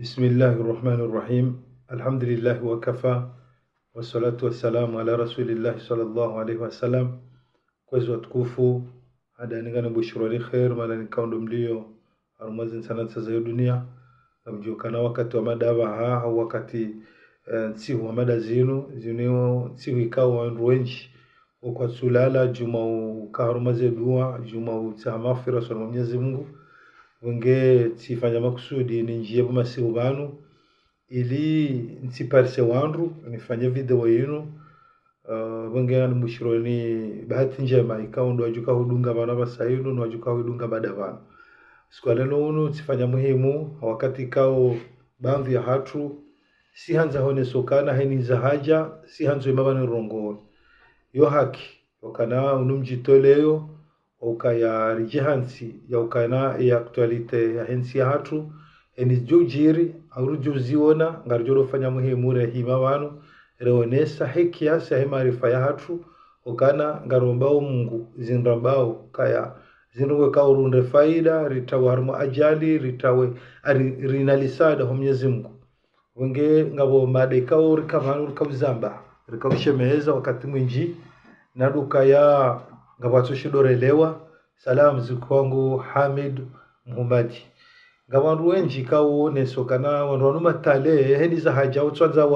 بسم الله الرحمن الرحيم. الحمد لله وكفى والصلاة والسلام على رسول الله صلى الله عليه وسلم. Kwezi watukufu hada ningana bushurari khair mala nikaundo mlio arumazin sanata za dunia namjukana wakati wa madawa wakati sihu wa mada zinu sihu ikawa wenji kwa sulala juma ukaharumaze dua juma utamaghfira kwa Mwenyezi Mungu wenge tifanya makusudi ni njia buma sihu banu ili ntiparise wandu nifanye video yinu wenge ngana bushurani bahati njema ikaundo wajuka hudunga bana basayinu na wajuka hudunga badavana siku leo unu tifanya muhimu wakati ikao baadhi ya hatu si hanza hone sokana heni za haja si hanzo imabani rongo yo haki wakana unumjitoleyo ukaya rijihansi ya ukana ya aktualite ya hensi ya hatu eni jujiri aurujo ziona ngarjoro fanya muhimu rehima wanu reonesa hekia sahi maarifa ya hatu ukana ngarombao Mungu zinrambao kaya zinruwe ka urunde faida ritawe harmu ajali ritawe rinalisada ho Mwenyezi Mungu wenge ngabo madekao rikavanu rikavzamba rikavshemeza wakati mwinji naduka ya ngabo atoshidorelewa salamu zikongo Hamid Muhammadi ngabandu wenji kawo nesokana wandu matale heni za haja utwanza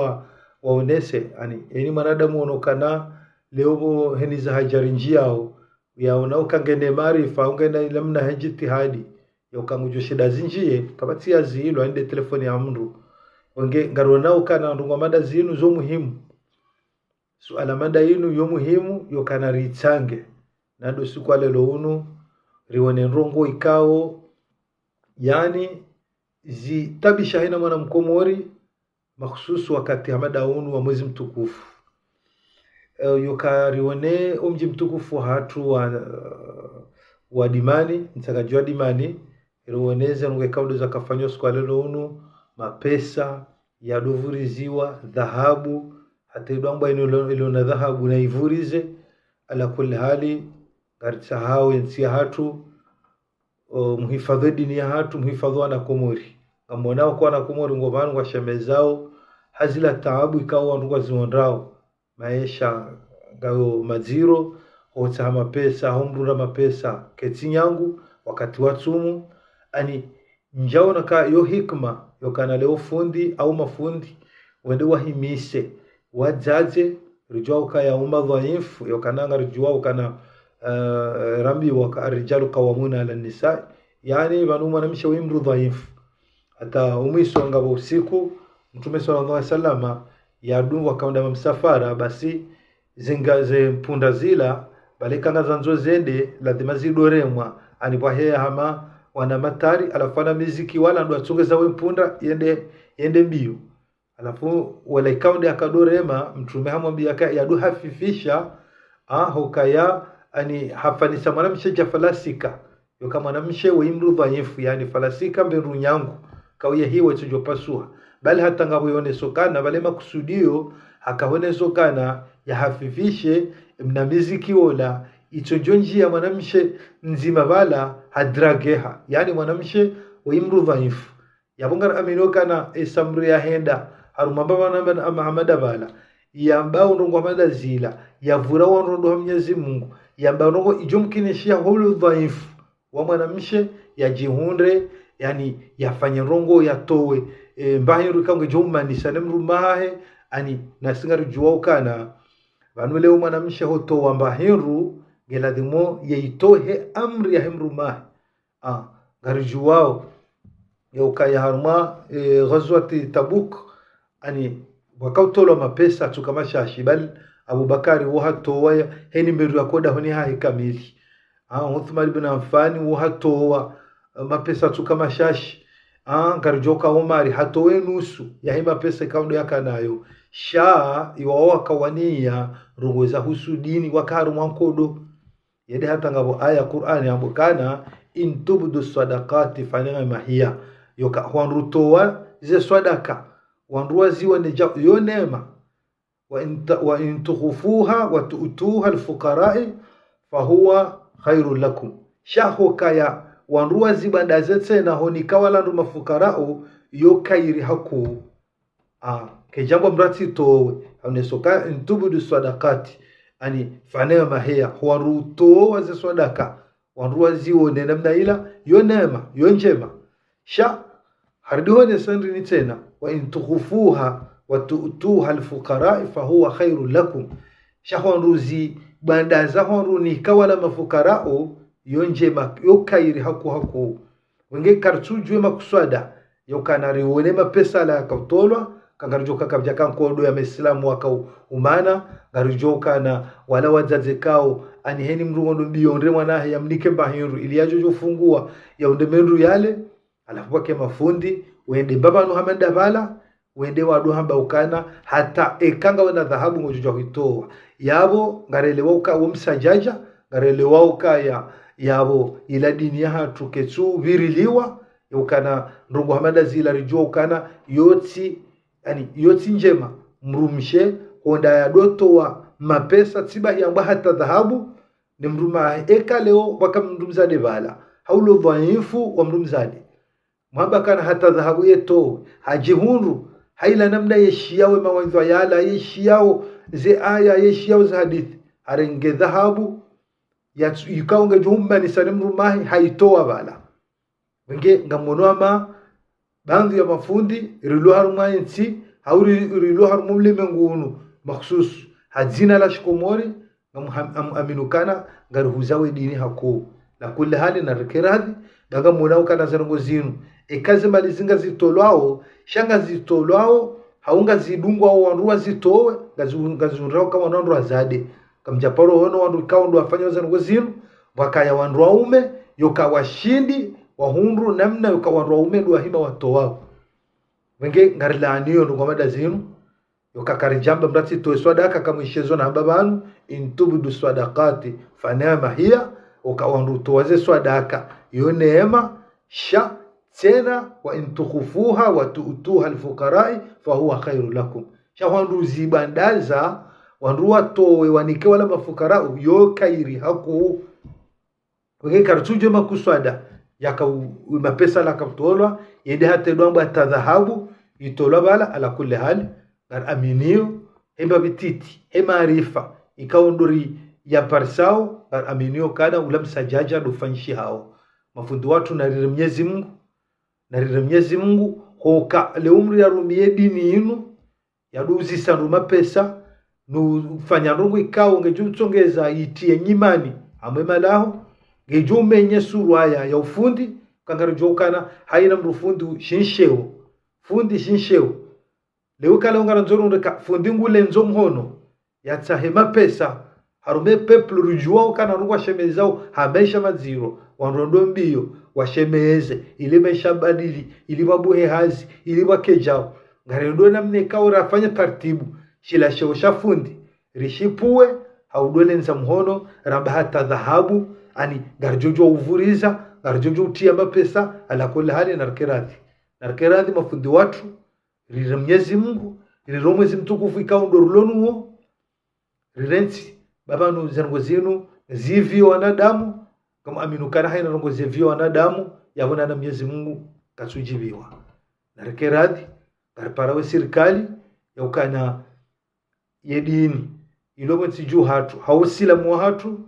waonese ani eni manadamu onokana leo heni za haja rinjiao yaona ukangene maarifa ungenda lamna hajitihadi yokangujo shida zinjie kabatia zilo ende telefoni ya mndu wenge ngarona ukana ndungwa mada zinu zo muhimu suala mada yinu yo muhimu yokana ritsange nado siku lelo unu rione rongo ikao yani zitabisha hina mwana mkomori makhsusu wakati hamada unu wa mwezi mtukufu yokarione umji mtukufu hatu wa dimani mtakajua dimani iruoneze nge kaundo za kafanywa siku lelo unu mapesa yadovuriziwa dhahabu hata idwamba ilo na dhahabu na ivurize ala kulli hali garisahau ensi hatu muhifadhi dini ya hatu muhifadhi na komori amonao kwa na komori ngobanu kwa shemezao hazila taabu ikawa ndugwa ziondao maisha ngao maziro hota mapesa homrura mapesa ketinyangu wakati watumu ani njao naka yo hikma yokana leo fundi au mafundi wende wahimise wajaje rijao kaya umma dhaif yokananga rijao kana rambi wa rijalu qawamuna ala nisa yani banuma namsha wimru dhaif hata umiso ngabo usiku mtume sallallahu alaihi wasallam yadu wakaenda msafara basi zingaze punda zila balikanga zanzo zende lazima zidoremwa anipwa hea hama wana matari alafana miziki wala ndo atungeza we mpunda yende mbio alafu wala ikaunde akadorema mtume hamwambia yadu hafifisha hokaya ani hafanisa mwanamshe ja falasika yoka mwanamshe weimru dhaifu yani falasika mberu nyangu kawiya hiwe tujopasua bali hata ngabo yone sokana bale makusudio hakahone sokana ya hafifishe mna miziki wala itonjonji ya mwanamshe nzima bala hadrageha yani mwanamshe weimru dhaifu yabongar aminokana esamri ya henda harumamba namba Muhammad bala yambao ndongo mada zila yavura wanondo Mwenyezi Mungu yambao ndongo ijomkinishia hulu dhaifu wa mwanamshe yajihunde yani yafanye rongo yatowe mbahiru kango jomma ni sanem rumahe ani nasingaru juwa kana vanule mwanamshe hoto wa mbahiru geladimo yaitohe amri ya himrumahe garijuwao yokaya haruma ghazwati Tabuk ani wakautolo mapesa tukamashashi bali Abubakari wahatowa heni mberu yakoda honi hahi kamili Uthman ibn Affan wahatowa mapesa tukamashashi ngarijoka Umari hatowe nusu ya hima pesa kaundo yakanayo shaa iwaoa kawania rungoza husudini wakaru mwankodo yede hata ngabo aya Qur'ani ambukana intubdu sadaqati fanima mahia yoka wanrutowa ze sadaka wanruwa ziwa neja yonema wa in tukhufuha wa tu'tuha alfuqara'i fahuwa khairul lakum shaho kaya wanruwa zibanda zetse na honika wala ndo mafukarao yo kairi haku ke jambo mrati to unesoka intubudu sadaqati ani fanema mahia huwaru to waze sadaka wanru wazione namna ila yo neema yo njema sha hardihone sandri ni tena wa in tukhufuha wa tu'tuha alfuqara fa huwa khairul lakum sha honruzi banda za honru ni kawala mafukarao yo njema yo kairi haku wenge kartujwe makuswada yo kanari wone mapesa la kautolwa kangarjoka kabja kankodo ya Muislamu wakau umana garjoka na wala wazaze kao aniheni mrugondo biyonde mwanahe yamnike bahiru ili ajojo fungua ya undemendu yale alafu wake mafundi wende baba no hamenda bala wende wadu hamba ukana hata ekanga wana dhahabu ngojojo hitoa yabo ngarelewa uka umsajaja ngarelewa uka yabo ila dini ya hatu ketsu viriliwa ukana ndungu hamenda zila rijua ukana yoti njema mrumshe honda ya doto wa mapesa tiba yamba hata dhahabu ni mruma eka leo waka mrumzade bala haulo dhaifu wa mrumzade mwamba kana hata dhahabu yeto hajihunru haila namna yeshiyawe mawanzwa yala yeshiyao ze aya yeshiyao za hadithi harenge dhahabu yukaunga juhumba ni salimrumahi haitoa bala wenge ngamonoma bandu ya mafundi rilu haruma nti hauri rilu harumu mlimengunu makhsus hadzina la shikomori aminukana ngaruhuzawe dini hako la kulli hali na rikiradhi daga munao kana zanongo zinu ekaze malizinga zitolwao shanga zitolwao haunga zidungwa au wanruwa zitowe ngazunrao kama wanru azade kamjaparo hono wanru kaundu afanya zanongo zinu wakaya wanru ume yoka washindi wahundu namna yukawanru ume duwa hima watowao wenge ngarilaniyo nungomada zinu yukakarijamba mrati tuwe swadaka kamuishezo na hababanu intubudu swadakati fanema hiya ukawanru tuwaze swadaka yu neema sha tena wa intukufuha wa tuutuha alfukarai fahuwa khairu lakum sha wanru zibandaza wanru watowe wanike wala mafukarau yo kairi haku wenge kartuje makuswada yaka mapesa la kaptolwa yende hata ndwamba tadhahabu itolwa bala ala kulli hali gar aminio hemba bititi hemarifa ikaondori ya parsao gar aminio kana ulam sajaja dofanshi hao mafundi watu na Mwenyezi Mungu hoka le umri ya rumie dini inu ya duzi sandu mapesa no fanya rungu ikao ngejutongeza itie nyimani amwe malaho ngejume nye surwaya ya ufundi kangarujokana haina mrufundi shinsheo leo kala ungara nzoro ndeka fundi ngule nzo mhono ya tahema pesa harume peplu rujua kana rungwa shemezao hamesha maziro wanrondo mbio washemeze ile mesha badili ile babuhe hazi ile bakejao ngarendo namne kaura afanya taratibu shila shosha fundi rishipuwe haudole nza mhono rabata dhahabu ani garjojo uvuriza garjojo utia mapesa ala kulli hali narkiradhi mafundi watu rira Mwenyezi Mungu rira Mwenyezi mtukufu ikaondorlonuo rirenti babanu zango zivyo wanadamu kama aminukana haina rongo zivyo wanadamu yabona na Mwenyezi Mungu kasujibiwa narkiradhi karparawe serikali yaukana yedini ilomwe juu hatu hausila muhatu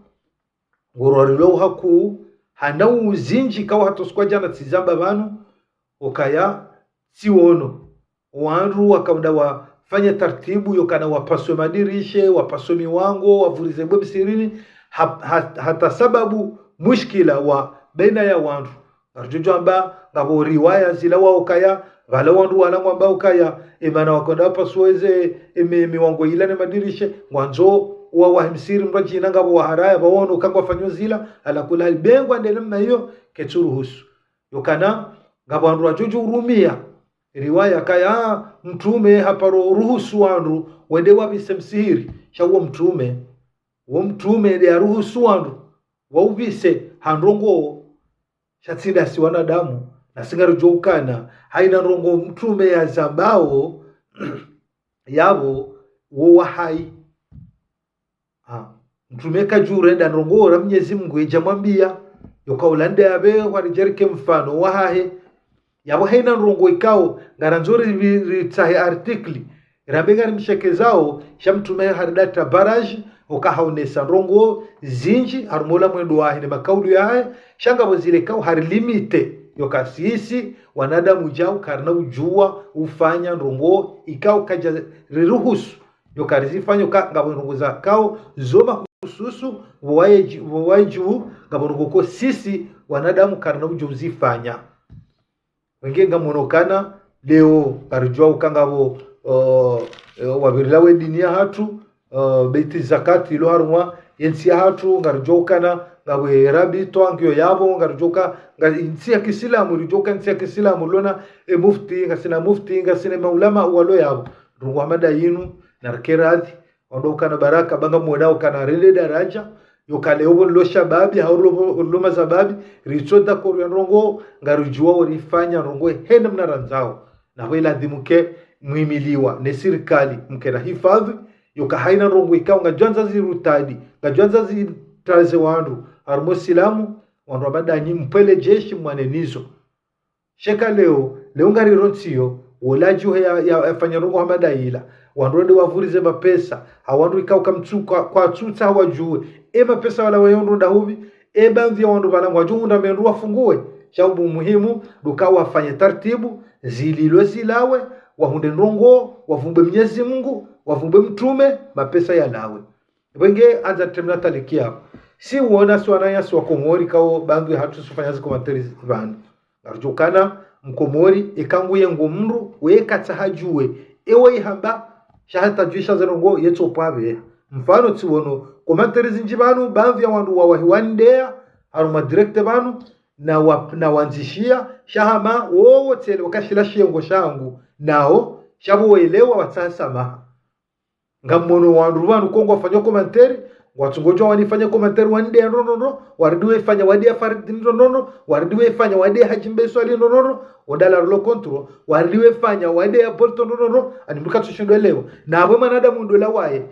ngororilo haku hanau zinji kawa hatoskwa jana tizamba banu okaya siwono wanru wakauda wafanya tartibu yokana wapaswe madirishe wapaswe miwango wavurize bwebisirini hata sababu mushkila wa baina ya wanru arjujo amba ngabo riwaya zila wa okaya wala wanru wala mwamba okaya imana wakonda wapasweze miwango ila ne madirishe mwanzo wa wahimsiri mraji ngabo waharaya bawono kangwa fanyo zila ala kula bengwa ndenamna hiyo ketsuruhusu yokana ngabo wanru wajuju urumia riwaya kaya mtume haparo ruhusu wanru wende wabise msihiri shawo mtume de ruhusu wanru waubise handrongo shatsinda si wanadamu na singaru jokana haina rongo mtume ya zambao yabo wo wahai mtume kajure nda rongo ra Mwenyezi Mungu ejamwambia yokaulande abe warijereke mfano wahahe yabo haina rongo ikao ngaranzori ritsahe artikli rabenga msheke zao shamtume haridata barrage ukahaonesa rongo zinji harmola mwendo wahe ne makaulu yae shanga bozile kao har limite yokasisi wanadamu jao karna ujua ufanya rongo ikao kaja riruhusu yokarizifanya ngabo rongo za kao zoma hususu waiju ngabo rongo ko sisi wanadamu karna ujua uzifanya wengenga monokana leo karujua ukangabo wabirilawe dinia hatu beiti zakati ilo harumwa yensi hatu ngarujokana ngawe rabi twangyo yabo ngarujoka nsi ya kisilamu rujoka nsi ya kisilamu lona mufti ngasina maulama walo yabo rungu amada yinu narkeradhi ondokana baraka banga mwanao kana rele daraja yokale obo lo shababi haulo lo mazababi richoda koru rongo ngarujua orifanya rongo henda mnaranzao na wela dhimuke muhimiliwa ne serikali mkena hifadhi yoka haina rongo ikao ngajwanza zirutadi ngajwanza zitaze wandu armo silamu wandu abadanyi mpele jeshi mwanenizo sheka leo ngari rontiyo wolaji ya fanya rongo hamadaila wandu wende wavurize mapesa hawandu ikao kamtsuka kwa tutsa hawajue mapesa wala wayondo ndahubi banzi ya wandu wala wajungu mendu wafungue shabu muhimu dukawa wafanye tartibu zililo zilawe wahunde rongo wavumbe Mwenyezi Mungu wavumbe mtume mapesa ya lawe wenge anza temna talikia si uona swana ya swa komori kao bandu hatu sufanya ziko materi vandu arjukana mkomori ikanguye ngomru weka tahajue ewe ihamba shahata juisha zerongo yeto pabe mfano tsiwono komateri zinjibanu bandu ya wandu wahiwandea haruma direct banu na wanzishia shahama wowo tele wakashila shiengo shangu nao shabu waelewa watasama ngamono wandu banu kongo afanya komanteri watungojo wanifanya komanteri wande ndono waridiwe fanya wade farid ndono waridiwe fanya wade hajimbe swali ndono odala lo control waridiwe fanya wade bolto ndono animuka tushindo elewa na abo manadamu ndola waye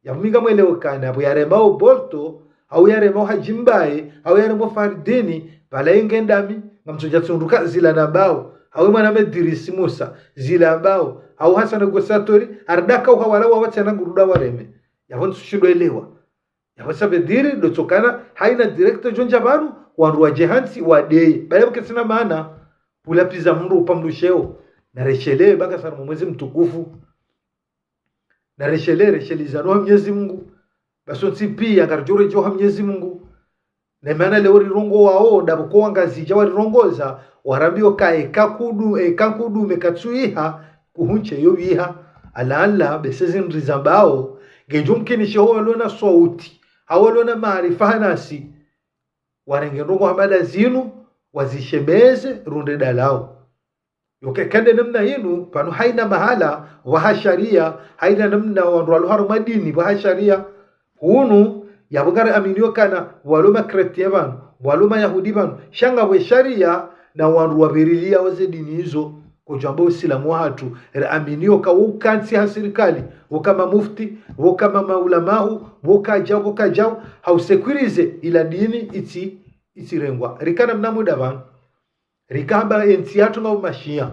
yaminga mwelewa kana abo yaremao bolto au yaremao hajimbaye au yaremao faridini bala ingendami ngamsoja tsunduka zila nabao au mwana medirisi Musa zila ambao au Hassan Gosatori ardaka uhawala wachana nguruda wareme yabon sushindo elewa yabasabe diri dotokana haina director jonja banu wandu wa jehansi wadei bale bukesina maana ulapiza mundu upamdusheo na reshele baka sana mwezi mtukufu na reshelizano Mwenyezi Mungu basonsi pia ngarjore jo Mwenyezi Mungu na maana leo rongo wao ndaboko wangazija walirongoza warambio kae kakudu mekatsuiha kuhunche yo biha ala besezin rizambao gejumkini sheho lona sauti hawalona maarifa nasi warenge rongo hamada zinu wazishemeze runde dalao yokekande namna yinu pano haina mahala wa sharia haina namna wandu haru madini wa sharia hunu yabugara aminio kana waloma kretia banu waloma yahudi banu shanga we sharia na wandu wabirilia waze dini hizo kujamba usilamu hatu aminio ka ukansi ha serikali wakama mufti wakama maulamahu wakajao hausekurize ila dini iti rengwa rikana mnamuda banu rikamba enti hatu nga umashia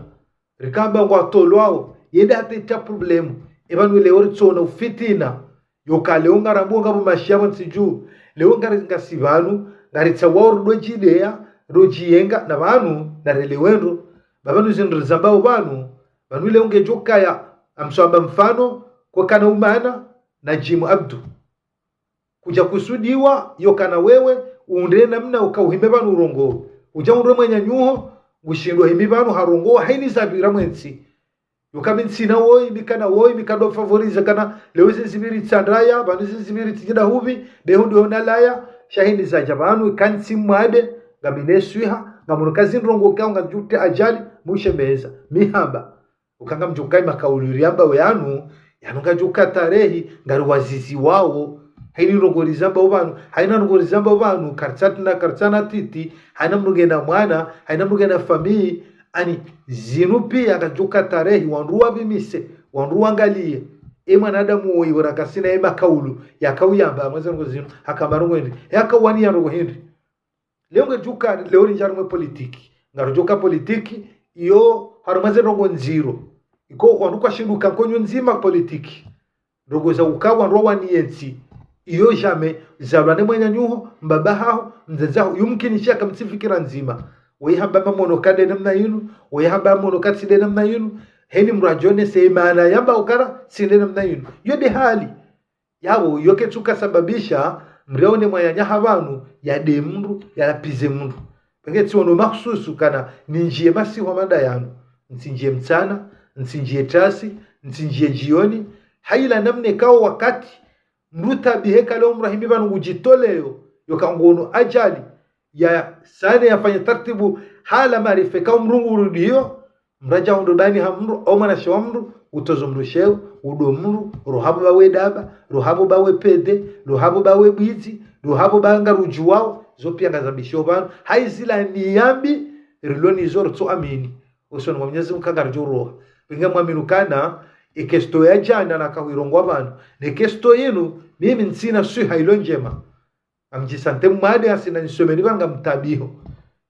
rikamba ngwatolwao yenda hata problemu ebanu leori tsona ufitina yoka leo ngarambunga mu mashiyabo nsiju leo ngasibanu ngaritsa wauru dojidea rojiyenga na banu na relewendo babanu zinrizambao banu leo ngejoka ya amswamba mfano kwa kana umana na Jimu Abdu kuja kusudiwa yoka na wewe uunde namna ukauhimbe banu urongo uja unro mwenya nyuho gushindwa himbe banu harongo haini zabira mwensi yokabinsina woi mikado favorize kana leo zibiri tsandraya banu zibiri tijida hubi behundo nalaya shahini za jabanu kansi mwade ngamineswiha ngamunukazi ndrongo kao ngajute ajali mushemeza mihamba ukanga mjukai makauluri amba weyanu yanukajuka tarehi ngari wazizi wao haini rongolizamba ubanu haina rongolizamba ubanu kartsana titi haina mrugena mwana haina mrugena famii ani zinu pia akajuka tarehi wanruwa bimise wanruwa angalie mwanadamu woyi warakasina makaulu yakawiyamba amweza ngo zinu hakamarongo hindi yakawani ya rongo hindi leo ngejuka leo njarumwe politiki ngarujoka politiki iyo harumaze rongo nziro iko wanuka shiduka konyo nzima politiki rogo za ukawa rowa niensi iyo jame zalwane mwenya nyuho mbabaho mzazaho yumkini shaka msifikira nzima wehamba mamono kade namna yinu wehamba mamono katside namna yinu heni mrajone seimana yamba ukara sinde namna yinu yode hali yabo yoke tuka sababisha mreone mwanya habanu ya demru ya lapize mru pengeti wono maksusu kana ninjie masi wa manda yanu nsinjie mchana nsinjie tasi nsinjie jioni haila namne kao wakati mruta biheka leo mrahimi banu ujitoleo yokangono ajali ya sane yafanya tartibu hala marife kao mrungu urudio mraja hundubani hamru au manashe wa mru utozo mrusheo udo mru rohabo bawe daba rohabo bawe pede rohabo bawe bwizi rohabo banga rujuwao zopia ngazabisho banu haizila niyambi riloni zoro to amini osono mwenyezi mkangarjo roha pinga mwaminukana ikesto ya jana na kawirongwa banu ne kesto yenu mimi nsina sui hailo njema amjisante mwade asina nisomeni banga mtabiho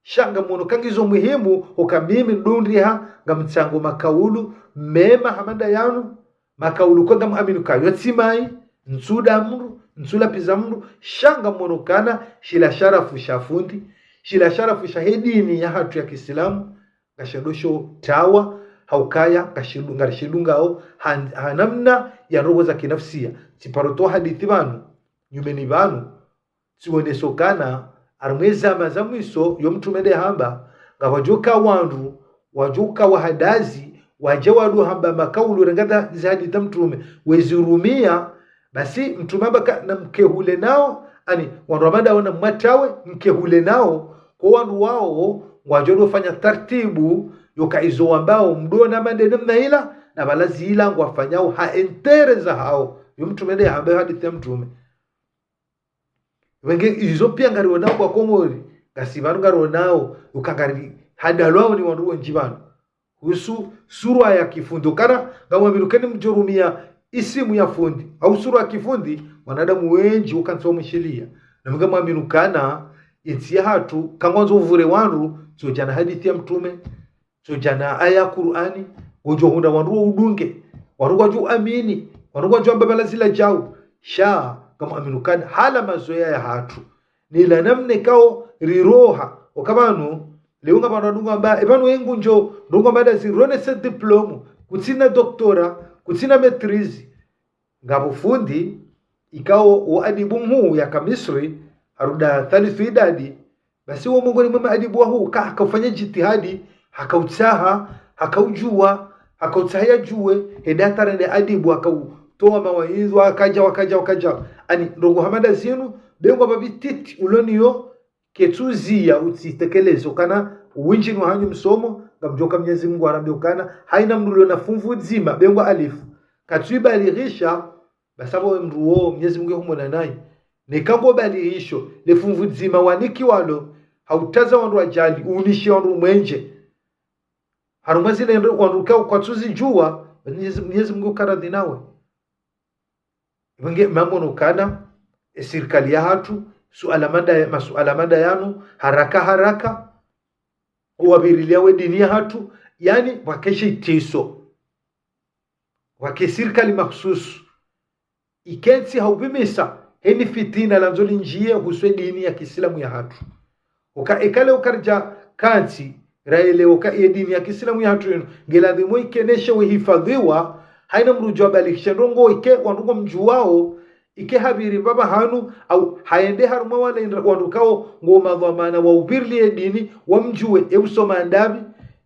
shanga mwono kangizo muhimu ukamimi ndundriha nga mtsango makaulu mema hamanda yanu makaulu kwa nga muaminu kayo tsimai nsuda mru nsula piza mru shanga mwono kana shila sharafu shafundi shila sharafu shahedini ya hatu ya kisilamu kashadosho tawa haukaya kashidunga au hanamna ya roho za kinafsia tiparoto hadithi banu nyumeni banu tsiwonesokana armeza mazamwiso yo mtumede hamba ngawajoka wandu wajoka wahadazi waje wadu hamba makaulu rengata zihadi tamtume wezurumia basi mtumamba na mkehule nao ani wandu wamanda wana mwatawe mkehule nao kwa wandu wao wajodo fanya tartibu yoka izo ambao mdona mande namna ila na balazi ila ngwafanyao haentereza hao yo mtumede hamba hadithi ya mtume wenge izo pia ngari nao kwa komori gasibanu ngari nao ukangari hadalwao ni wandu njibanu husu surwa ya kifundi kana ngamo milukeni mjorumia isimu ya fundi au surwa ya kifundi wanadamu wengi ukanso mshilia na ngamo minukana insi hatu kangwanzo uvure wandu sojana hadithi ya mtume sojana aya Qur'ani ojo hunda wandu udunge wandu waju amini wandu waju ambabala zila jau sha kama aminukana hala mazoea ya hatu nila namne kao riroha wakabanu leunga banadunga amba ebanu yengu njo ndunga bada zirone se diploma kutsina doktora kutsina metrizi ngabo fundi ikao uadibu mhu ya kamisri haruda thalithu idadi basi uo mungoni mama adibu huu hakafanya jitihadi hakautsaha hakaujua hakautsaha jue hedata rende adibu hakautoa mawaidha wakaja ani ndongo hamada zinu bengo babititi uloniyo ketuzia utsitekeleza kana uwinjini wa hanyu msomo ngamjoka Mwenyezi Mungu arambekana haina mrulio na funvu nzima bengo alifu katwiba alirisha basabo mruo Mwenyezi Mungu humona naye nikango balirisho le funvu nzima waniki walo hautaza wandu ajali unishi wandu mwenje harumazile wandu kwa tuzi jua Mwenyezi Mungu karadhi nawe wenge mamono kana serikali ya hatu masuala mada yanu haraka uwabirilia we dini ya hatu yani wakeshe itiso wake serikali maksusu ikensi haupimisa heni fitina lanzoli njie huswe dini ya kisilamu ya hatu ekale ukarja kansi raile ye dini ya kisilamu ya hatu ngeladhimu ikeneshe wehifadhiwa haina mrujwa balikisha ndongo ike wanduko mjuwao ike habiri baba hanu au haende haruma wale wandukao ngoma dhamana wa ubirli dini wamjue eusoma ndabi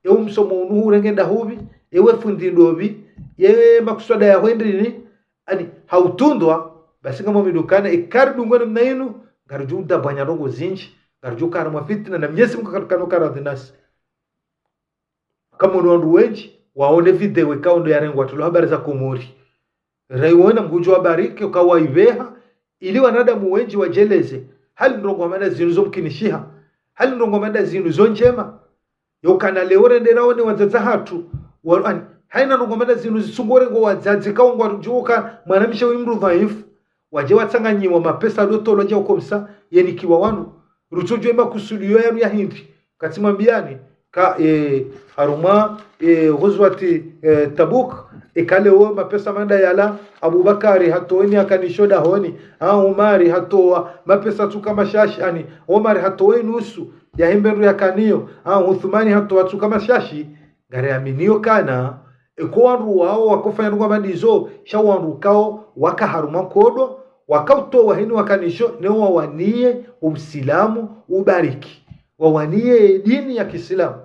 eumsoma unuhu rengenda hubi ewe fundi ndobi yewe makuswada ya wendrini ani hautundwa basi kama midukana ikardu ngwana mnainu garjuda banyadongo zinji garjuka haruma fitna na Mwenyezi Mungu kanokara dinasi kama wandu wengi waone video ikao ndo yarengwa tulo habari za kumuri raiwona mgujo wabariki ukawa iveha ili wanadamu wengi wajeleze hali ndongo mada zinu zo mkinishiha hali ndongo mada zinu zo njema yokana leore nderaone wazaza hatu wani haina ndongo mada zinu zisungore ngo wazazi kao ngo rujuka mwanamisha wimru dhaifu waje watsanganyiwa mapesa lotolo je ukomsa yenikiwa wanu rutujwe makusudio yanu ya hindi katimambiani ka haruma ghuzwati Tabuk ikale uo mapesa manda yala Abubakari hatoeni akanishoda honi Umari hatoa mapesa tu kama shashi ani Umar hatoeni nusu ya himberu ya kanio Uthmani hatoa tu kama shashi gare aminio kana wanru wao wakofanya nunga madizo shawanru kao waka haruma kodo wakauto wahini wakanisho neo wawanie usilamu ubariki wawanie dini ya Kiislamu.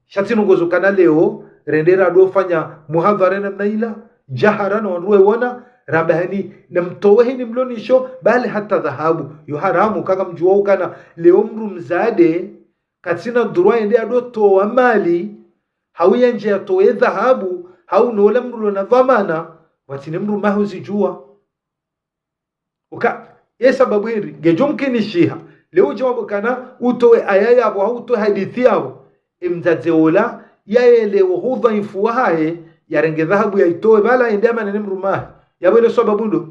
Shati nungozo kana leo rendera dofanya muhadhara na mnaila jahara na wanruwe wona rabahani na mtowe ni mlonisho bali hata dhahabu yu haramu kaka mjuwa ukana leo mru mzade katina durwa ende adoto wa mali hauya nje atoe dhahabu hau nola mru na dhamana watine mru mahuzi jua uka sababu hili gejomkini shiha leo jawabu kana utoe ayaya abo au utoe hadithi abo imzazeola yaelewa hudhaifu wahaye yarenge dhahabu yaitoe bala endema na mrumahi yabo ile sababu ndo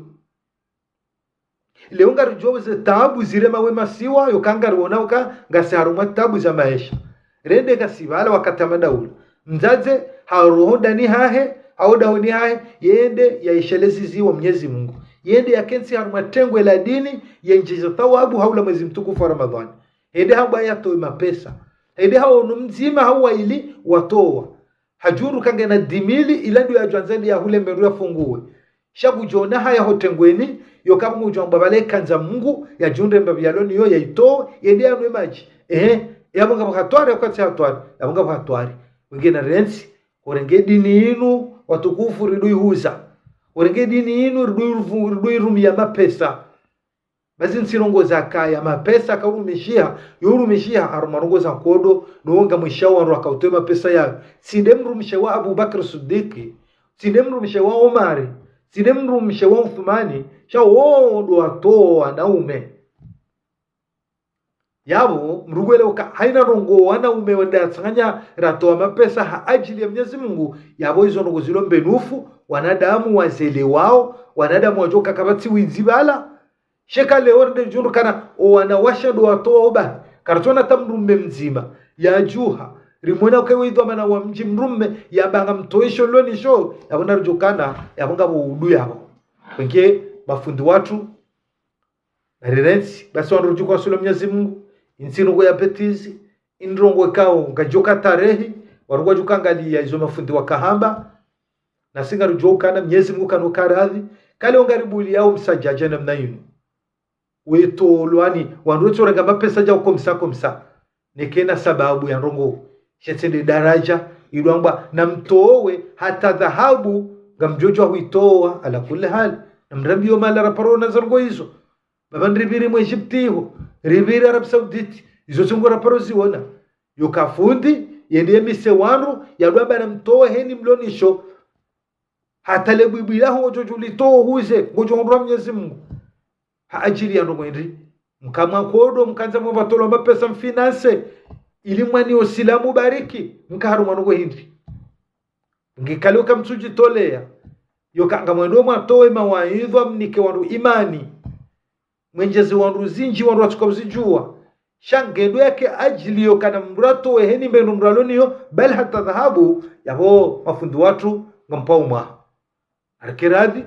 leo ngarujoze tabu zirema wema siwa yokangaruona uka ngasiharumwa tabu za maisha rende kasibala wakatamanda ule mzaze haroho ndani hahe au daoni hahe yende yaishelezi ziwa Mwenyezi Mungu yende yakensi harumwa tengwe la dini yenjizo thawabu haula mwezi mtukufu wa Ramadhani yende haba yatoe mapesa yende hao mzima hawa ili watoa hajuru kange na dimili ila ndio yajanzeni ya hule meru ya funguwe shabu jona haya hotengweni yokamu ujomba bale kanza Mungu ya junde mbabyaloni yo yaito yende ya maji yabonga bakatwari yakati hatwari yabonga bakatwari wengine rensi orenge dini inu watukufu ridui huza orenge dini inu ridui rumia mapesa bazi nsirongo zakaya mapesa kaurumishia yorumishia arumarongo za kodo nuonga mwishawa ndo akautoa mapesa yao sindemrumishawa Abu Bakr Siddiqi sindemrumishawa Omari sindemrumishawa Uthmani shao ndo atoa naume yabo mrugwele uka haina rongo wanaume wenda tsanganya ratoa mapesa haajili ya Mwenyezi Mungu yabo hizo ndo zilombe nufu wanadamu wazele wao wanadamu wajoka kabati winzibala sheka leo ndio jundu kana wanawasha ndo watoa oba karatona tamrume mzima ya juha rimona kwa widho mana wa mji mrume ya banga mtoesho loni show yabona rujukana yabonga buudu yabo wenge mafundi watu na rerensi basi wanarujukwa sula Mwenyezi Mungu insirongo ya petizi indrongo kao ngajoka tarehi warugwa jukangalia hizo mafundi wakahamba na singa rujukana Mwenyezi Mungu kanokaradhi kale ongaribuli yao msajaje namna yinu weto lwani wanrocho renga mapesa ja komsa nikena sababu ya rongo shetende daraja ilwamba na mtowe hata dhahabu ngamjojo huitoa ala kulli hal namrambio mala raparona zargo hizo babandribiri mu Egyptiho ribiri Arab Saudite hizo tungo raparo ziona yokafundi yende mise wanro yadwaba na mtowe heni mlonisho hata lebibila ho jojo litoa huze ngojo ndo Mwenyezi Mungu haajili ya ndongo ndi mkamwa kodo mkanza mbatolo mapesa mfinance ili mwani osilamu bariki mkaharu mwanongo hindi ngikaluka msuji tolea yokanga mwendo mwatoe mawaidha mnike wandu imani mwenjezi wandu zinji wandu watukomzijua shangendo yake ajili yokana mrato heni mbenu mraloniyo bali hata dhahabu yabo mafundu watu ngampauma arkiradhi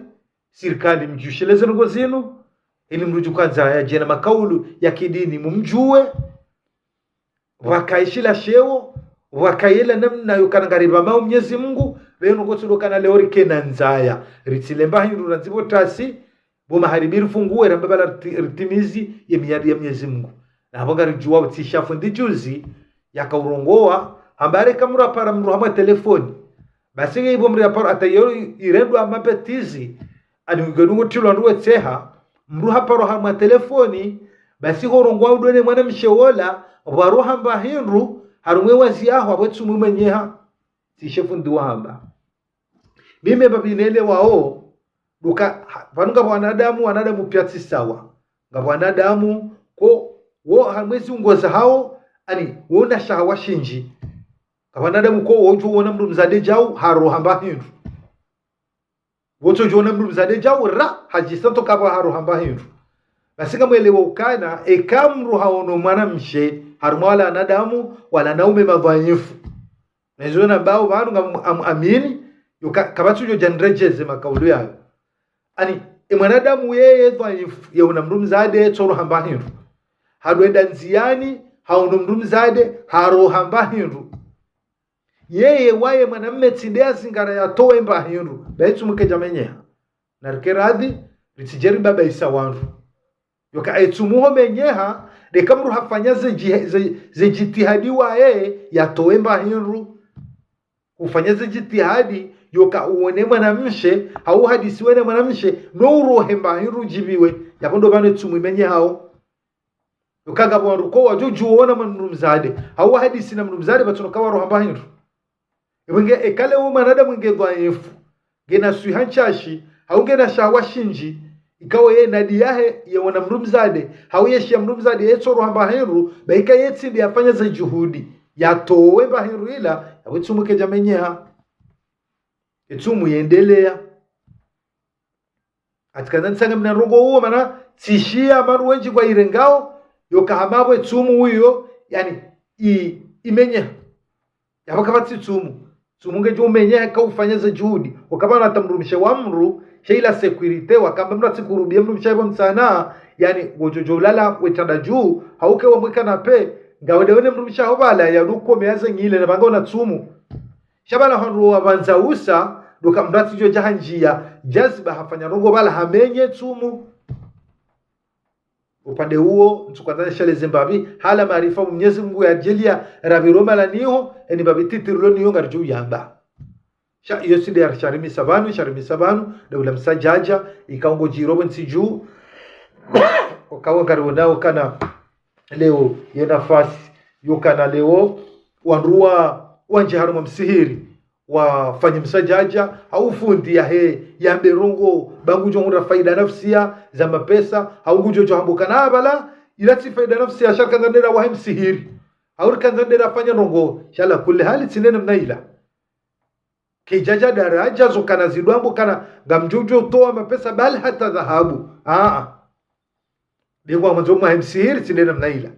serikali mjusheleze ngo zinu ili mrujukanza ya jena makaulu ya kidini mumjue wakaishila sheo wakaila namna yokanangariba mao Mwenyezi Mungu beno gotudo kana leori kenanzaya ritilemba hindu ranzibo tasi bo maharibiri funguwe rambala ritimizi ya miyadi ya Mwenyezi Mungu na habanga rijua utishafu ndijuzi yakaurongoa ambare kamura para mruhama telefoni basi ngibo mri para atayori irendu amapetizi ani ngedungu tilo nduwe tseha mruha paro hama telefoni basi horongwa udone mwana mshewola waruha mbahinru harumwe wazi aho abwetsu mumenyeha tishefu ndiwa hamba bime babinele wao duka vanunga wanadamu piatsi sawa ngabo wanadamu ko wo hamwezi ungoza hao ani wona shahawa shinji kabanadamu ko wojo wona mndu mzade jau haro hamba hindu woto jona mndu mzade jau ra hajisanto kaba haro hamba hindu basi kama elewa ukana ekamru haono mwanamshe harimo wala anadamu wala naume madhaifu nezona bao bantu amini kabatu yo janrejeze makaulu yayo ani mwanadamu yeye dhaifu yauna mrumzade tsoro hambahiru hadwenda nziani haono mrumzade haro hambahiru yeye waye mwanamme tindea zingara ya towe mbahiru baitu mkejamenyeha narikeradhi ritijeri baba isa wanru yoka etumuho menyeha de kamru hafanya ze jitihadi wae yatowe mbahiru ufanya ze jitihadi yoka uone mwanamshe au hadisi wene mwanamshe no urohe mbahiru jibiwe yakondo bane tumu menye hao yoka gabo ruko wajuju uona mnumzade au hadisi na mnumzade batunoka waro mbahiru ibenge ekale wo manada mwenge dhaifu gena suhanchashi au gena shawashinji ikawa ye nadi yahe ya wana mrumzade hau yeshi ya mrumzade yetsoro hamba hiru baika yetsindi yafanya za juhudi yatowe mba hiru ila ya wetsumu keja menyeha etsumu yendelea atikana nsanga mna rongo huo mana tishia manu wenji kwa irengao yoka hamabo etsumu huyo yani imenyeha ya wakabati tsumu tumunge jo menyeha kaufanya za juhudi wakabana atamrumisha wamru sheila security wakamba mna tikurubia mru mshaiba msana yani wojojo lala wetanda juu hauke wamweka na pe ngawede wene mru mshaho bala ya ruko meaza ngile na banga na tsumu shabala honro wabanza usa doka mrati jo jahanjia jazba hafanya rongo bala hamenye tsumu upande huo mtukazana shale Zimbabwe hala maarifa Mwenyezi Mungu ya jelia rabiroma la niho eni babiti tirlo niho ngarju yamba sha iyo sidi ya sharimi sabanu da ula msajaja ikaongo jirobo nsiju ukawa ngarionao kana leo ye nafasi yukana leo wanrua wanje haruma msihiri wafanye msajaja au fundi ya ya berongo bangu jonga faida nafsia za mapesa au gujojo hambukana bala ilati faida nafsia shaka ndera wa msihiri au kanzandera fanya rongo shala kulli hali tinene mnaila kijaja daraja zokana zidwambo kana ngamjojo toa mapesa bali hata dhahabu bingwa mwanzo msihiri tinene mnaila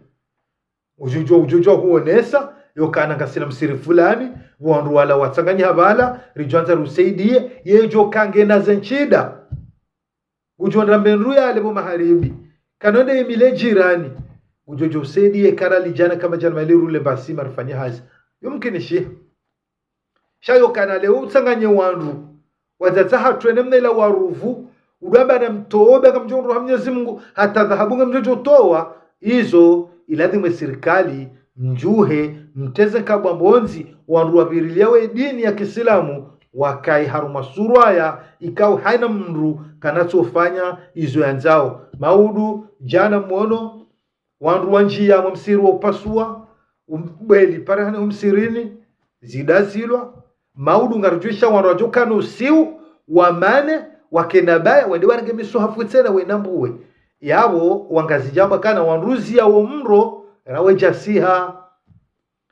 ujojo huonesa yokana ngasina msiri fulani wandu wala watsanganya bala rijwanza rusaidie yejo kange na zenchida ujonda mbenruya lebo maharibi kanonde emile jirani ujojo usaidie kara lijana kama jana malirule basi marfanya hazi yumkini shi shayo kana leo utsanganye wandu wazatsa hatwene mnela waruvu udaba na mtoba kama mjongo wa Mwenyezi Mungu hata dhahabu ngamjojo toa hizo iladhi serikali mjuhe mteze kabambonzi wanruabirilewe dini ya Kiislamu wakai haruma suraya ikao haina mru kanachofanya izo yanzao maudu jana muono wanruanjia msiru upasua ubeli parahani umsirini zidazilwa maudu ngarujisha wanrajokano siu wamane wakenabaya wende wange misuhafu tena wenambuwe yabo wangazijamba kana wanruzi ya umro rawe jasiha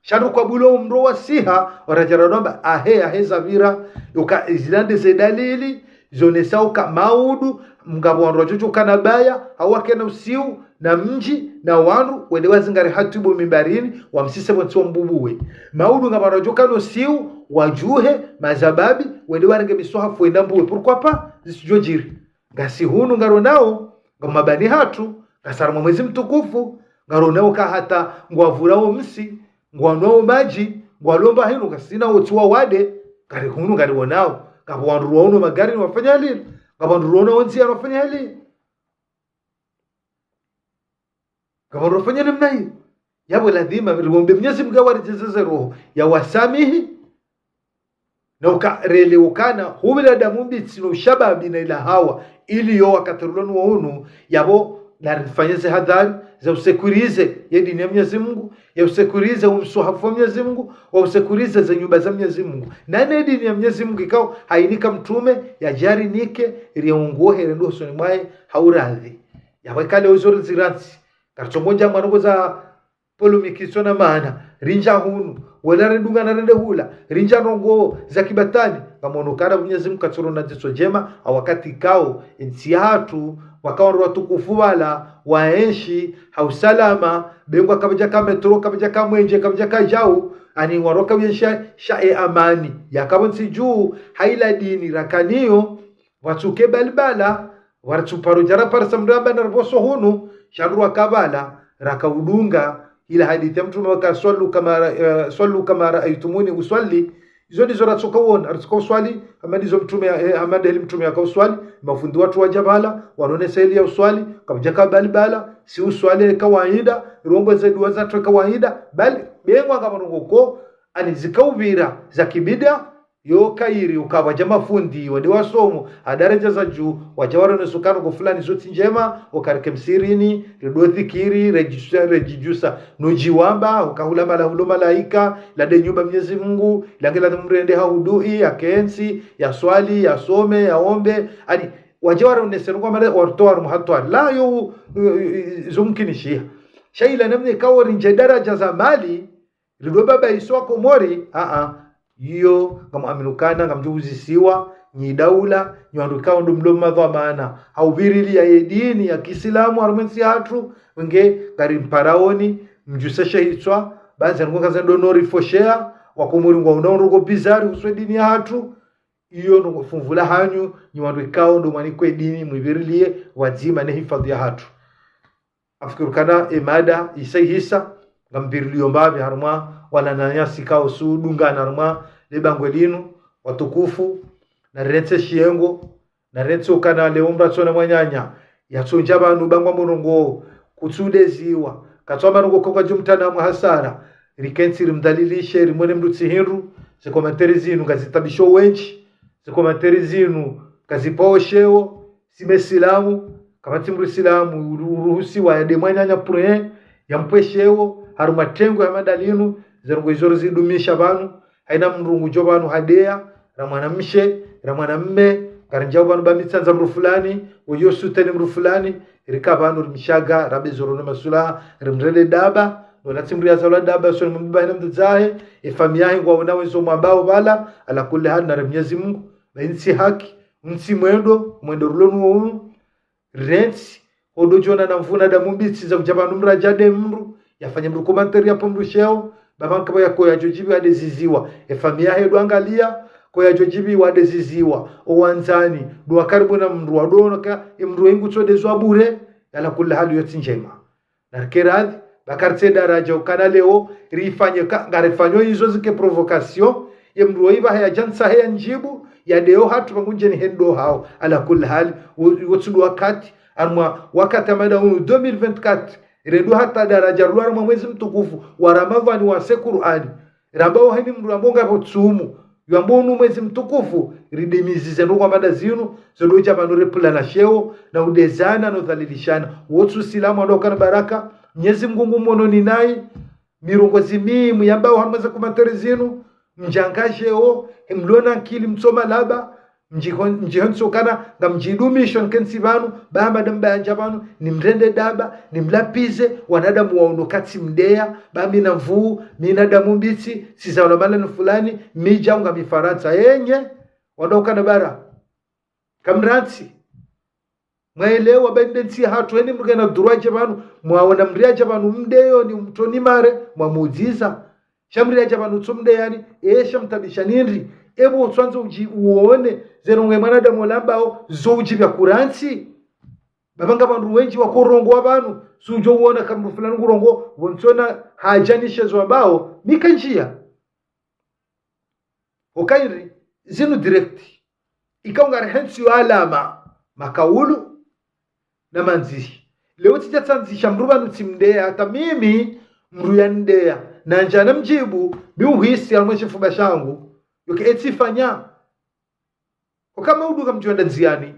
shadu kwa bulo umro wa siha warajaranomba ahe zavira yuka izilande ze dalili zonesao ka maudu mgabo wanrojojo kanabaya hawakena usiu na mji na wanru wende wazingari hatubo mimbarini wamsise mwantuwa mbubuwe maudu ngabarojo kano siu wajuhe mazababi wende wange misuhafu wendambuwe purkwapa zisujojiri ngasi hunu ngaro nao ngamabani hatu ngasara mwezi mtukufu ngaronao ka hata ngwavurao msi ngwanao maji ngwalomba hino kasina otuwa wade kare hunu ngari wonao ngabo wanruono magari wafanya lili ngabo wanruono onzi wafanya lili ngabo wafanya namna hiyo yabo lazima ngombe Mwenyezi Mungu awarijeze roho ya wasamihi na ukarele ukana hubila damu mbitsino shababi na ila hawa ili yo wakaterulonu waunu yabo na rifanyeze hadhari za usekurize ya dini ya Mwenyezi Mungu ya usekurize umsuhafu wa Mwenyezi Mungu wa usekurize za nyumba za Mwenyezi Mungu na ne dini ya Mwenyezi Mungu ikao hainika mtume ya jari nike iliunguo herendo soni mwae hauradhi ya wakale uzuri ziransi karchongonja mwanongo za polomikiso na maana rinja hunu wala rendunga na rende hula rinja rongo za kibatani kama onokana Mwenyezi Mungu katsoro na jiso jema wakati kao nsi hatu wakawa watukufu wala waenshi hausalama bengwa kabaja ka metro kabaja ka mwenje kabaja ka jau ani waroka yesha shae amani yakabonsi juu haila dini rakaniyo watuke balbala wartuparo jara par samramba na boso hunu shanru kabala rakaudunga ila hadithi ya mtume wakaswali kama raaitumuni usalli hizo ndizo ratsokaona arsoko swali ama ndizo mtume amada ile mtume akauswali mafundi watu wa jabala wanone seli ya uswali kabja balbala si uswali kawaida rongo za dua za kawaida bali bengwa kama ngoko ani zikaubira za kibida yo kairi ukabaja mafundi wadi wasomo adaraja za juu wajawara nesukano kwa fulani zote njema ukarike msirini redo dhikiri rejijusa nujiwamba ukahula malaika lade nyumba Mwenyezi Mungu langela mrende haudui akensi ya swali ya some ya ombe ani wajawara nesenukwa male ortoar muhatwar la yo zumkinishia shaila namne kawari nje daraja za mali redo baba iswako mori hiyo kama aminukana ngamjuzisiwa ni daula nyandukao ndo mloma dha maana haubirili ya dini ya Kiislamu arumensi hatu wenge gari mparaoni mjusesha hitwa baadhi ngo kaza donori foshea wakumuri ngo unaongo bizari uswe dini ya hatu hiyo ndo fumvula hanyu nyandukao ndo manikwe dini mwibirilie wazima ne hifadhi ya hatu afikirukana emada isaihisa ngambiriliyo mbabi haruma wala nanyasi kao sudunga naruma lebangwe linu watukufu na retse shiengo na retse ukana leombra tsona mwanyanya yatsonja banu bangwa murongo kutsude ziwa katsoma rongo kokwa jumtana mu hasara rikensi rimdalilishe rimone mdutsi hinru zikomenteri zinu gazitabisho wenchi zikomenteri zinu gaziposheo simesilamu kamati mrisilamu uruhusi wa yade mwanyanya pure yampwesheo harumatengo ya madalinu zerongo izoro zidumisha banu haina mrungu jobanu hadea ramwanamshe ramwanamme karinjao banu bamitsanza mru fulani uyo suteni mru fulani rikabanu rimshaga rabe zoro na masula rimrele daba wala timria zala daba so mbana mdzahe efamia ngo wanawe zo mabao bala ala kulli hal na Mwenyezi Mungu bainsi haki msi mwendo rulonu wo rents hodojona na mvuna da mumbitsi za kujabanu mrajade mru yafanya mru komantari hapo mru sheo babanka baya ko yajojibi adeziziwa efamia hedo angalia ko yajojibi wadeziziwa owanzani do karibu na mru wadonoka imru wengu tsode zwa bure yala kulli hali yoti njema na keradhi bakartse daraja ukana leo rifanye ngarefanyo hizo zike provocation imru iba haya jansa haya njibu ya deo hatu bangunje ni hendo hao ala kulli hali wotsudu wakati amada 2024 redu hata daraja ruara mwezi mtukufu wa Ramadhani wa Qur'ani rambao hani mndu ambonga botsumu yambonu mwezi mtukufu ridemizize ndo kwamba zinu zodoja banure plana sheo na udezana no dhalilishana wotsu silamu andokana baraka Mwenyezi Mungu mono ni nai mirongozi mimu yambao hamweza kumateri zinu mjangasheo mlona kili msoma laba mjihonso kana ngamjidumisho nkensi banu bamba damba yanja banu nimrende daba nimlapize wanadamu waonokati mdea bami na mvuu minadamu mbitsi sizaona malani fulani mija unga mifaransa yenye wanaokana bara kamransi mwaelewa bendensi hatu eni mrugana duruaje banu mwaona mriaje banu mdeyo ni mtoni mare mwamujiza shamriaje banu tsumde yani shamtabisha nindri ebo twanzo uone zeronge mwanadamu lambao zoji vya kuransi babanga bantu wenji wakorongo abantu sujo uona kama fulani kurongo wonsona hajanishe zo ambao mikanjia okairi zinu direct ikaungara hensi alama makaulu na manzishi leo tijatsanzisha mruba nutsimdea hata mimi mruyandea na njana mjibu biuhisi almweshe fuba shangu yoke etifanya kama udu kamjwenda nziani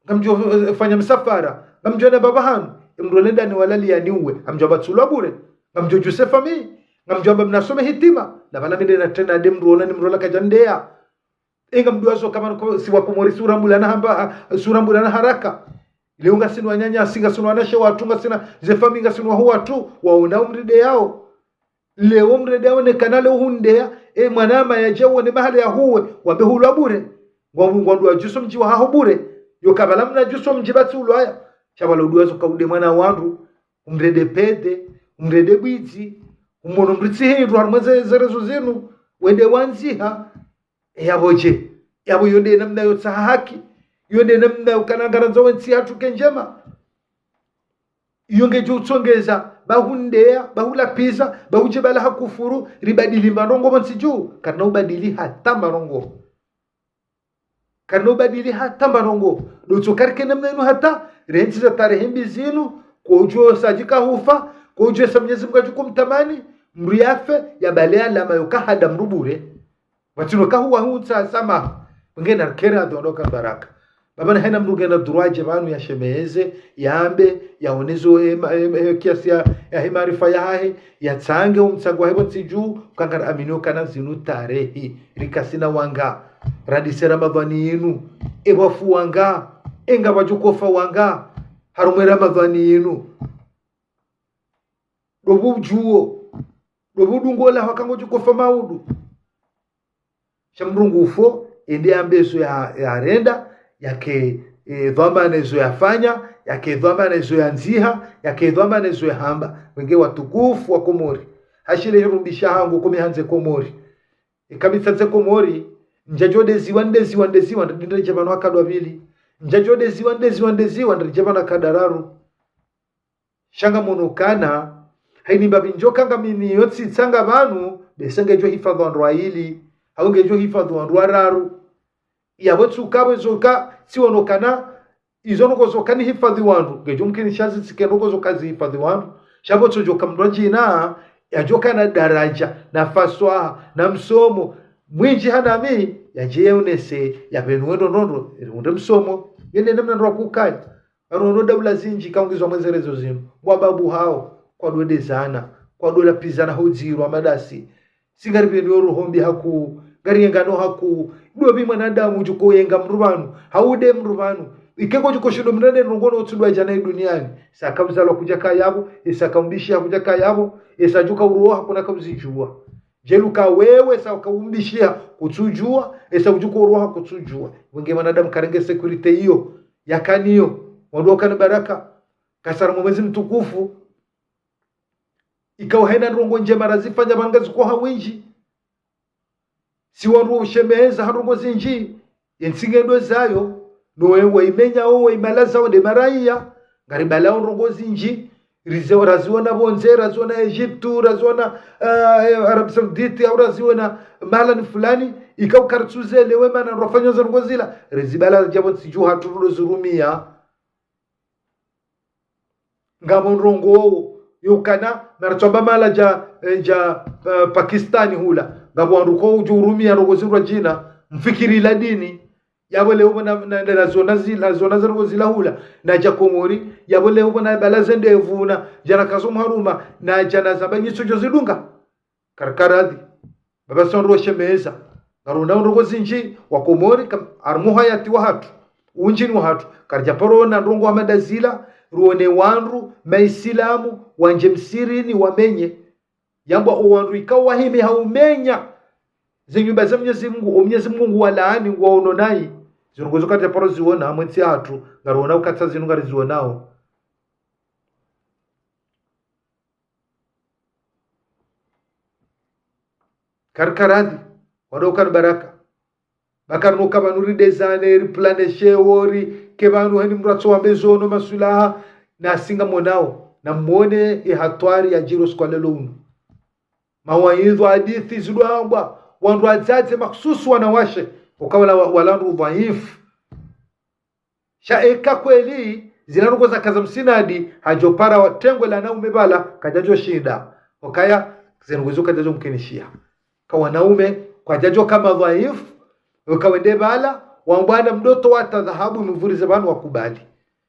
kamjofanya msafara kamjwenda babahanu mrolenda ni walali yaniwe amjomba bure kamjo Josefa mi kamjomba mnasome hitima na bala minde na tena dem rola ni mrola kajandea inga mduazo kama si wakomori sura mbulana haraka ile unga sinu wanyanya singa sinu wanashe watunga sina zefami nga sinu huwa tu waona umride yao leo umride yao ne kanale uhundea mwanama ya jewo ni mahali ya huwe wabehulwa bure ngwandu wa juso mji wa haho bure yokabala mna juso mji bati ulwaya shabala uduazo kaude mwana wandu umrede pede umrede bwizi umono mritsi hindu harumweze zerezo zinu wende wanziha yaboje yabo yonde namna yotsa haki yonde namna ukanangana zo wensi hatu kenjema yonge jutsongeza bahundeya bahulapiza bahuje bala hakufuru ribadili marongo monsiju kana ubadili hata marongo dotso karke namna inu hata renzi za tarehe mbizinu kojo sajika hufa kojo samnyezi mkaji kumtamani mriafe ya balea lama yokahada mrubure watino kahuwa hunsa sama ngena kera dondoka baraka babana hena mrugenda durwaje banu ya shemeze yambe yaonezo kiasi ya himarifa yahe yatsange umtsagwa hebo tsiju kangara aminyo kana zinu tarehi rikasina wanga radise ramadhani yinu ebafu wanga enga bajukofa wanga harumwe ramadhani yinu dobu juo dobu dungola wakango jukofa maudu shamrungu ufo ende ambeso ya renda yake dhama nezo yafanya yake dhama nezo yanziha yake dhama nezo yahamba wenge watukufu wa Komori hashile hirumbisha hangu kumihanze Komori ikabitsanze Komori njajode ziwa ndinde jabano akadwa bili njajode ziwa ndinde jabano akadararu shanga monokana haini babi njoka ngamini yotsi tsanga banu besenge jo hifadhu andwaili haunge jo hifadhu andwararu yabotsu kabwe zoka siwonokana izonoko zokani hifadhi wandu ngejo mkini shazi sikenoko zokazi hifadhi wandu shabotso joka mrojina yajoka na daraja na faswa na msomo mwinji hanami yaje unese yapenuendo nondo unde msomo yende namna ndo kukanya arono daula zinji kaungizwa mwenzerezo zinu wababu hao kwa dwede zana kwa dola pizana hojiro amadasi singaribe ndo ruhombi haku gariyengano haku dua bi mwanadamu juko yenga mrubanu haude mrubanu ikeko juko shido mrende ngongo otsudwa jana duniani sakamzalwa kuja kayabo isakambishi kuja kayabo isajuka uroha hakuna kabzijua jeluka wewe saumbishia kutsujua ujuko uroha kutsujua wenge mwanadamu karenge security hiyo yakaniyo wandoka na baraka kasara mwezi mtukufu ikawa hena rongo njema razifanya bangazi kwa hawinji siwanru shemeza harungo zinji yensingendo zayo nowe imenya owe imalaza onde maraiya ngaribala rongo zinji rizeo raziona bonze raziona Egyptu raziona Arab Saudite au raziona malani fulani ikau kartuze lewe mana rofanyo rongo zila rizibala jabo siju haturulo zurumia ngamo rongo yukana marchomba mala Pakistani hula ngabo anduko ujurumia rongo zirwa jina mfikiri la dini yabole ubona na zona rongo zila hula na Komori yabole ubona balazende evuna jana kasum haruma na jana zabanyi sojo zidunga karkaradhi baba sonro shemeza garunda rongo zinji wa Komori armu hayati wa hatu unjini wa hatu karja parona rongo wa madazila ruone wanru maisilamu wanje msirini wamenye yamba owanru ikawa himi haumenya zinyumba za Mwenyezi Mungu walaani ngwaono nai zirungozo kati paro ziona mwenzi atu ngarona ukatsa zinu ngari zionao karkaradi wadokan baraka bakar no kabanuri dezane replane shewori kebanu hani mratso wa bezono masulaha na singa monao na muone hatwari ya jiro skwalelo unu mawaidhu hadithi zidwamba wandu wazaze maksusu wanawashe ukawala walandu dhaifu shaeka kweli zinarugo za kaza msinadi hajopara watengwe la naume bala kajajo shida wakaya zinuguzo kajajo mkenishia kwa wanaume kwa jajo kama dhaifu ukawende bala wambwana mdoto wata dhahabu mvuri zabanu wakubali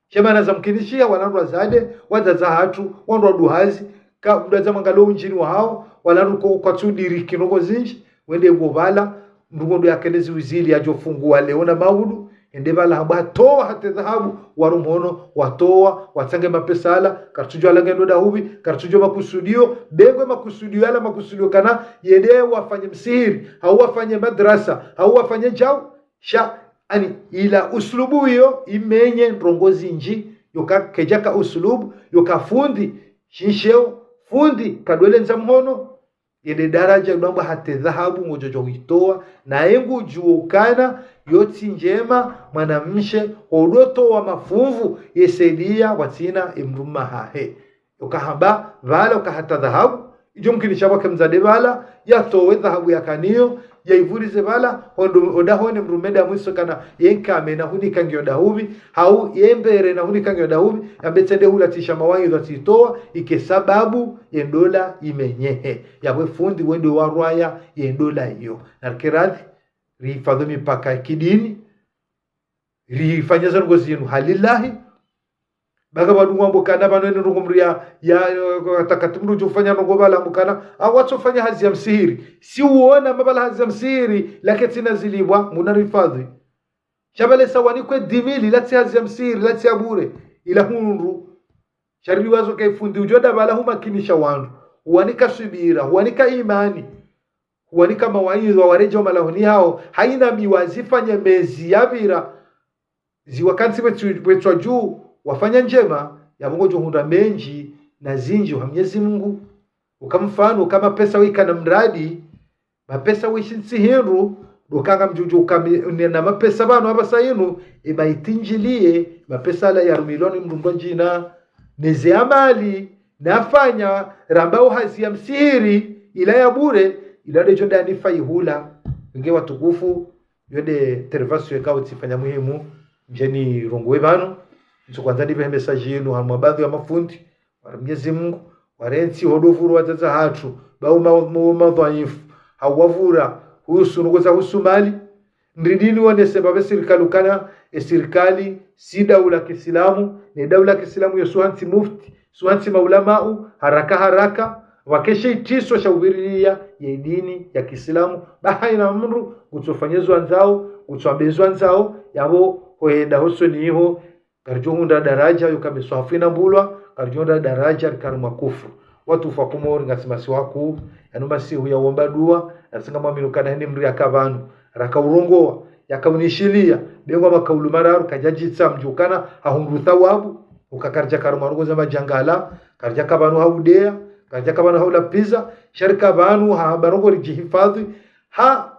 shemana za mkenishia walandu wazade wazaza hatu wandu waduhazi ka mdaza mangalo unjini wa hao walandu kwa tsudiri kinoko zinji wende ngobala ndungondo yakelezi wizili ajofungua leona maudu ende bala haba toa hate dhahabu warumhono watoa watsange mapesala kartujo alangendo dahubi kartujo makusudio bengwe makusudio ala makusudio kana yende wafanye msihiri au wafanye madrasa au wafanye jao sha ani ila uslubu hiyo imenye ndongozi nji yoka kejaka usulub yoka fundi shisheo fundi kadwele nza mhono ile daraja namba hate dhahabu mojojo kuitoa na yengu juukana yoti njema mwanamshe odoto wa mafuvu yesaidia watina imruma hahe ukahamba vala ukahata dhahabu ijo mkini shabake mzade vala yatowe dhahabu yakaniyo yaivurize vala odahone mrumeda mwiso kana yenkame na hunika ngyo dahubi hau yembere na hunika ngyo dahubi ambetsende hula tisha mawangi dhatitoa ike sababu yendola imenyehe yawe fundi wende warwaya yendola iyo narkiradhi rifadhu mipaka kidini rifanyaza ngozi yenu halillahi baga badungu ambukana banwene ngomria ya atakatumru jofanya ngobala ambukana awatofanya hazi ya msihiri si uona mabala hazi ya msihiri laketina zilibwa munarifadhi shabale sawani kwe dimili lati hazi ya msihiri lati ya bure ila hunru sharri wazo kaifundi ujoda bala huma kinisha wandu huanika subira huanika imani huanika mawaidha warejo malahuni hao haina miwazifanya mezi yabira ziwakansi wetu juu wafanya njema ya Mungu johunda menji na zinji wa Mwenyezi Mungu ukamfano kama pesa wika na mradi mapesa wishinsi hiru dokanga mjuju na mapesa bano hapa sayinu imaitinjilie mapesa la ya milioni mrundo jina neze amali nafanya rambao hazi ya msiri ila ya bure ila de jonda ni faihula nge watukufu yode tervasu yekao tifanya muhimu mjeni rongwe bano nso kwanza ndibe message yenu hamwa baadhi ya mafundi wa Mwenyezi Mungu warensi hodovuru wataza hatu bau madhaifu hawavura husu nugoza husu mali ndidini wonese babe serikali kana serikali si daula Kiislamu ni daula Kiislamu yosuhanti mufti suhanti maulamau haraka wakeshe itiso shaubiria ya dini ya Kiislamu bahaina mru kutofanyezwa nzao kutwabezwa nzao yabo hoenda hoso niho karjohunda daraja yukameswafina mbulwa karjohunda daraja karuma kufru watu fakumori ngasimasi waku yanumasi huyaomba dua nasinga mwamilukana hindi mri yakavanu rakaurongoa yakaunishilia bengo makaulu mararu kajajitsa mjukana ahungu thawabu ukakarja karuma rungo za majangala karja kabanu haudea karja kabanu haula pizza sharika banu habarongo rijihifadhi ha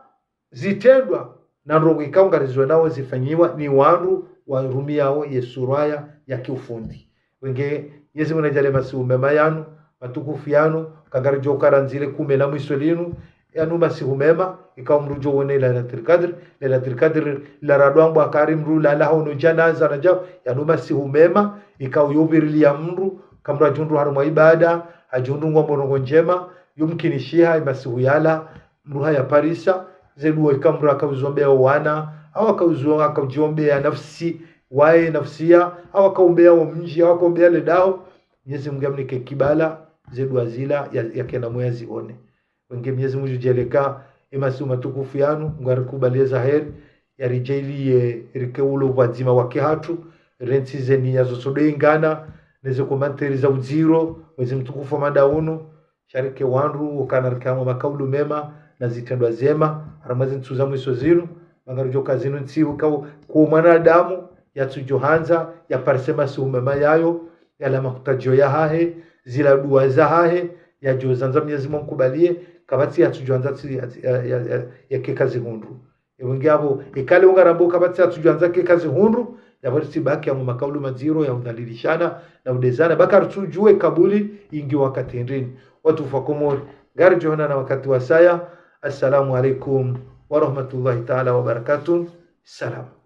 zitendwa na rongo ikaungarizwa nao zifanyiwa ni wandu warumiao yesuraya ya kiufundi wenge yezi munajale masiu mema yanu matukufu yanu kagarijo karanzile kumela mwisolinu yanu masiu mema ikaw mrujo wone lailatul qadr la radwangu akari mru la hono janaza rajao yanu masiu mema ikaw yobirili ya mru kamra jundu haruma ibada ajundu ngombo njema yumkinishia masiu yala mruha ya parisa zedu ikamra akauzombea wana au akaujombea nafsi wae nafsia au akaumbea mji au akaumbea ledao Mwenyezi Mungu amnike kibala zedu azila yakena mwezi one wenge Mwenyezi Mungu jeleka imasi matukufu yanu ngarikubalia zaheri ya rijeli rikeulo wazima wake hatu renti zeni yazo sodeingana neze komanteriza uziro mwezi mtukufu madauno sharike wandu ukanarikamo makaulu mema na zitendwa zema aramazi ntuza mwiso zinu mangarujoka zinu ntsihu kwa mwanadamu yatujohanza ya parsema suumema yayo yala makutajio ya hahe zila dua za hahe ya jozanza Mwenyezi Mungu kubalie kabati yatujohanza ya kekazi hundu yengabo ikale ungarambo kabati yatujohanza kekazi hundu ya barisi baki ya makaulu maziro ya udhalilishana na udezana baka tujue kabuli ingi wakati ndini watu fakomori gari johana na wakati wasaya. Assalamu alaikum wa rahmatullahi ta'ala wa barakatuh. Salam.